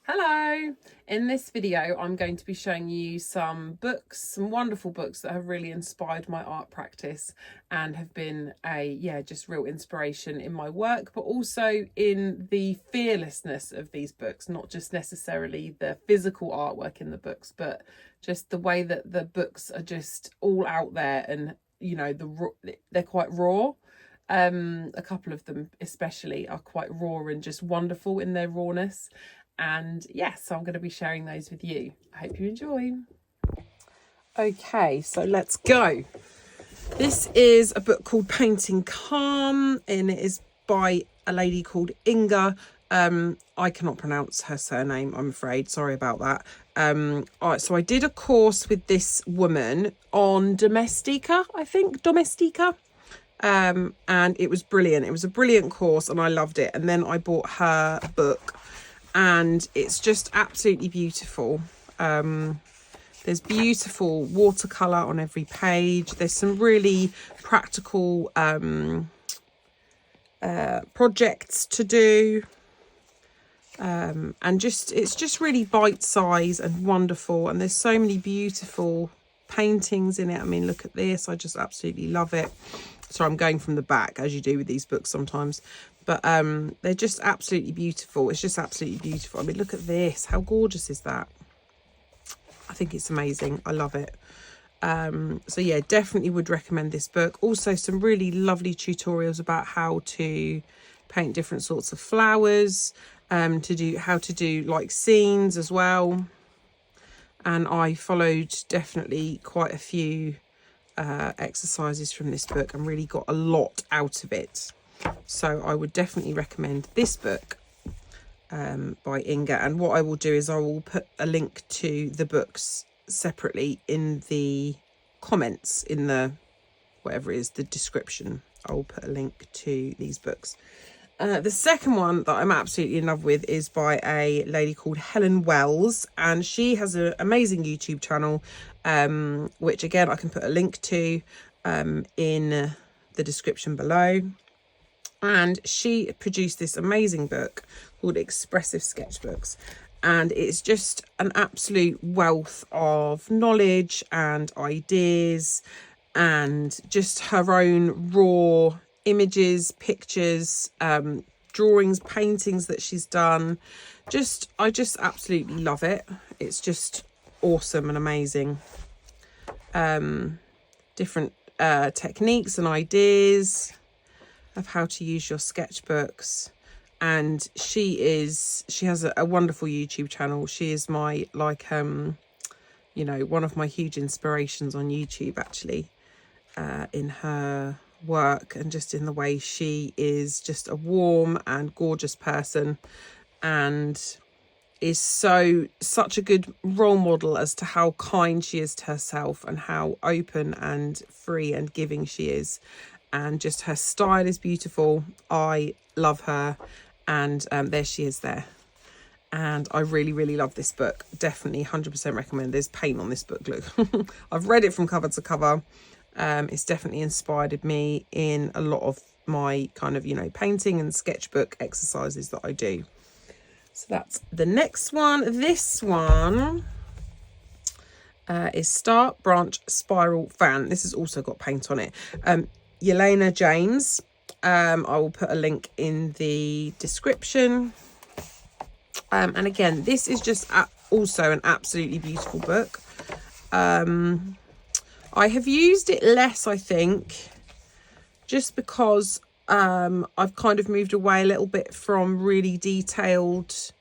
Hello! In this video I'm going to be showing you some books, some wonderful books that have really inspired my art practice and have been just real inspiration in my work, but also in the fearlessness of these books, not just necessarily the physical artwork in the books, but just the way that the books are just all out there and, you know, they're quite raw. A couple of them especially are quite raw and just wonderful in their rawness. And yes, so I'm going to be sharing those with you. I hope you enjoy. Okay, so let's go. This is a book called Painting Calm, and it is by a lady called Inga. I cannot pronounce her surname, I'm afraid. Sorry about that. So I did a course with this woman on Domestika, I think. Domestika. And it was brilliant. It was a brilliant course and I loved it. And then I bought her book. And it's just absolutely beautiful. There's beautiful watercolour on every page. There's some really practical projects to do. And it's just really bite-sized and wonderful. And there's so many beautiful paintings in it. I mean, look at this. I just absolutely love it. So I'm going from the back, as you do with these books sometimes. But they're just absolutely beautiful. It's just absolutely beautiful. I mean, look at this. How gorgeous is that? I think it's amazing. I love it. So yeah, definitely would recommend this book. Also, some really lovely tutorials about how to paint different sorts of flowers, how to do like scenes as well. And I followed definitely quite a few exercises from this book and really got a lot out of it. So I would definitely recommend this book by Inga. And what I will do is I will put a link to the books separately in the comments, in the whatever it is, the description. I will put a link to these books. The second one that I'm absolutely in love with is by a lady called Helen Wells, and she has an amazing YouTube channel, which again I can put a link to in the description below. And she produced this amazing book called Expressive Sketchbooks. And it's just an absolute wealth of knowledge and ideas and just her own raw images, pictures, drawings, paintings that she's done. I just absolutely love it. It's just awesome and amazing. Different techniques and ideas of how to use your sketchbooks. And she has a wonderful YouTube channel. She is my one of my huge inspirations on YouTube, actually, in her work and just in the way she is just a warm and gorgeous person, and is such a good role model as to how kind she is to herself and how open and free and giving she is. And just her style is beautiful. I love her. And there she is there. And I really, really love this book. Definitely 100% recommend. There's paint on this book, look. I've read it from cover to cover. It's definitely inspired me in a lot of my kind of, painting and sketchbook exercises that I do. So that's the next one. This one is Star Branch Spiral Fan. This has also got paint on it. Yelena James. I will put a link in the description. And again, this is just also an absolutely beautiful book. I have used it less, I think, just because I've kind of moved away a little bit from really detailed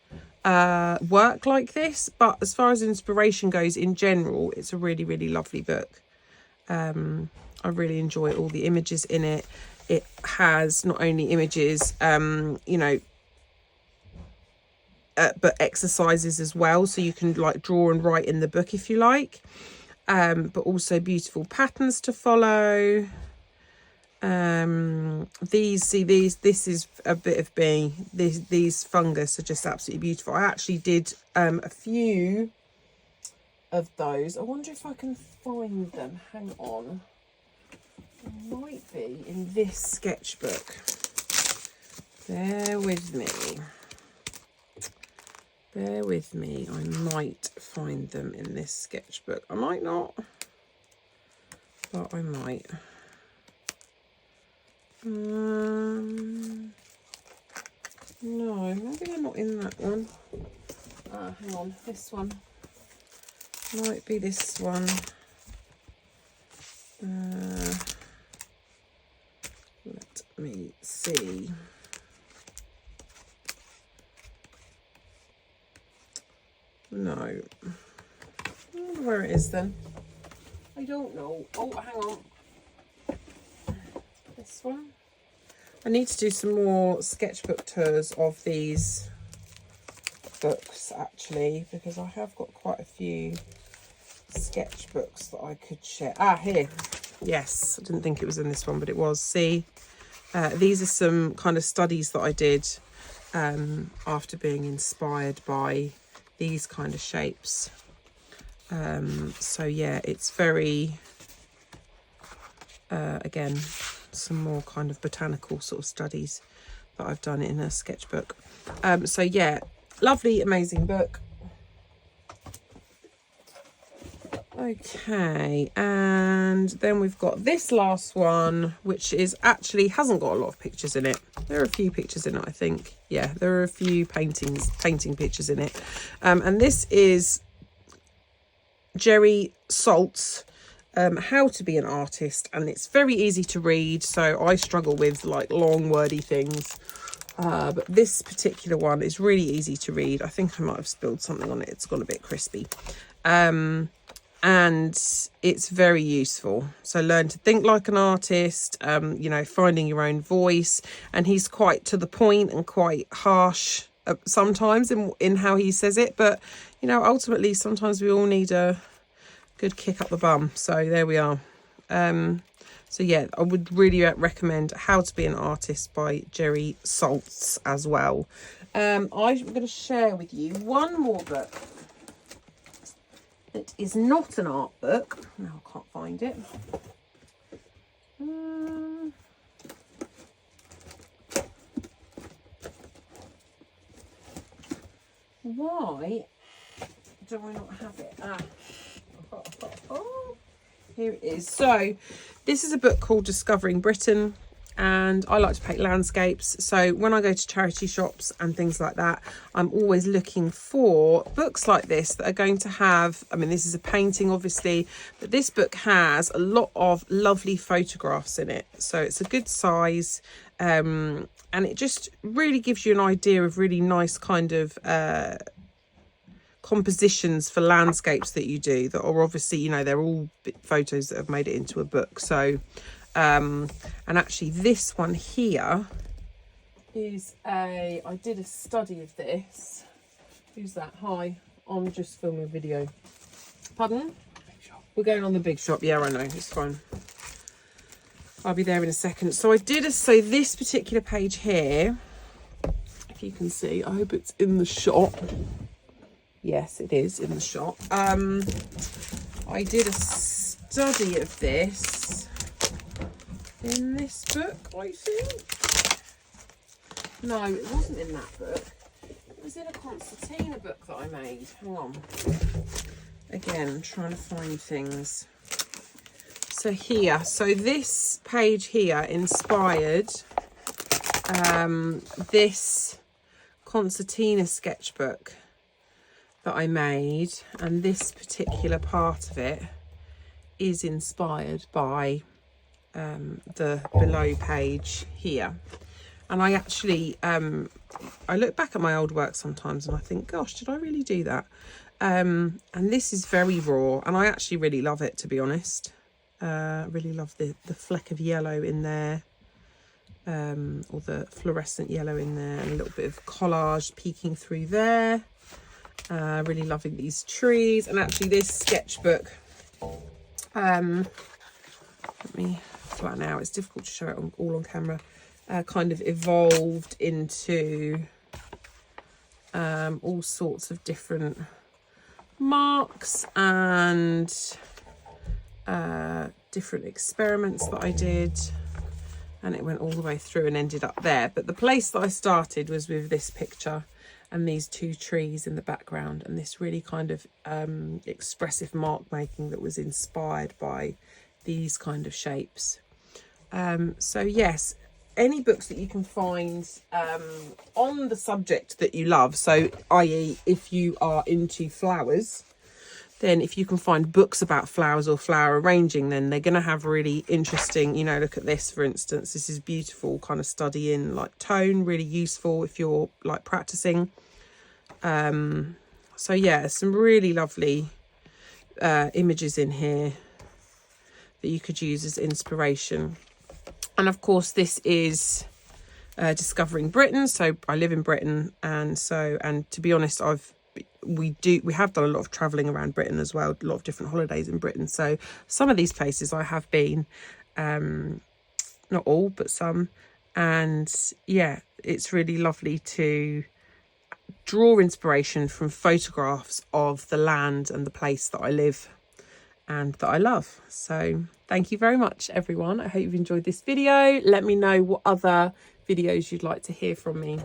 work like this. But as far as inspiration goes in general, it's a really, really lovely book. I really enjoy all the images in it. It has not only images, but exercises as well. So you can like draw and write in the book if you like. But also beautiful patterns to follow. This is a bit of me. These fungus are just absolutely beautiful. I actually did a few of those. I wonder if I can find them. Hang on. It might be in this sketchbook. Bear with me. Bear with me, I might find them in this sketchbook. I might not, but I might. No, maybe they're not in that one. Hang on, this one. Might be this one. Let me see. No. I wonder where it is then. I don't know. Oh, hang on. This one. I need to do some more sketchbook tours of these books actually, because I have got quite a few sketchbooks that I could share. Here. Yes, I didn't think it was in this one, but it was. See, these are some kind of studies that I did after being inspired by these kind of shapes. So yeah, it's very, again, some more kind of botanical sort of studies that I've done in a sketchbook. So yeah, lovely, amazing book. Okay, and then we've got this last one, which is actually hasn't got a lot of pictures in it. There are a few pictures in it, I think. Yeah, there are a few painting pictures in it. And this is Jerry Salt's How to Be an Artist, and it's very easy to read. So I struggle with like long wordy things. But this particular one is really easy to read. I think I might have spilled something on it. It's gone a bit crispy. And it's very useful. So learn to think like an artist, you know, finding your own voice. And he's quite to the point and quite harsh sometimes in how he says it. But, you know, ultimately, sometimes we all need a good kick up the bum. So there we are. So yeah, I would really recommend How to Be an Artist by Jerry Saltz as well. I'm going to share with you one more book. It is not an art book. No, I can't find it. Why do I not have it? Here it is. So this is a book called Discovering Britain. And I like to paint landscapes. So when I go to charity shops and things like that, I'm always looking for books like this that are going to have, I mean, this is a painting obviously, but this book has a lot of lovely photographs in it. So it's a good size, and it just really gives you an idea of really nice kind of compositions for landscapes that you do that are obviously, you know, they're all photos that have made it into a book. So and actually this one here is I did a study of this. Who's that? Hi, I'm just filming a video. Pardon? Big shop. We're going on the big shop. Yeah, I know, it's fine. I'll be there in a second. So so this particular page here, if you can see, I hope it's in the shot. Yes, it is in the shot. I did a study of this in this book, I think. No, it wasn't in that book. It was in a concertina book that I made. Hang on. Again, I'm trying to find things. So here, so this page here inspired this concertina sketchbook that I made, and this particular part of it is inspired by the below page here. And I actually I look back at my old work sometimes and I think, gosh, did I really do that? And this is very raw, and I actually really love it, to be honest. Really love the fleck of yellow in there, or the fluorescent yellow in there, and a little bit of collage peeking through there. Really loving these trees. And actually this sketchbook, let me flatten out, it's difficult to show it all on camera, kind of evolved into all sorts of different marks and different experiments that I did, and it went all the way through and ended up there. But the place that I started was with this picture, and these two trees in the background, and this really kind of expressive mark making that was inspired by these kind of shapes. So yes, any books that you can find on the subject that you love, so i.e. if you are into flowers, then if you can find books about flowers or flower arranging, then they're going to have really interesting, you know, look at this, for instance. This is beautiful kind of study in like tone, really useful if you're like practicing. So yeah, some really lovely images in here that you could use as inspiration. And of course, this is discovering Britain. So I live in Britain, and to be honest, we have done a lot of traveling around Britain as well, a lot of different holidays in Britain. So some of these places I have been, not all, but some. And yeah, it's really lovely to draw inspiration from photographs of the land and the place that I live and that I love. So thank you very much, everyone. I hope you've enjoyed this video. Let me know what other videos you'd like to hear from me.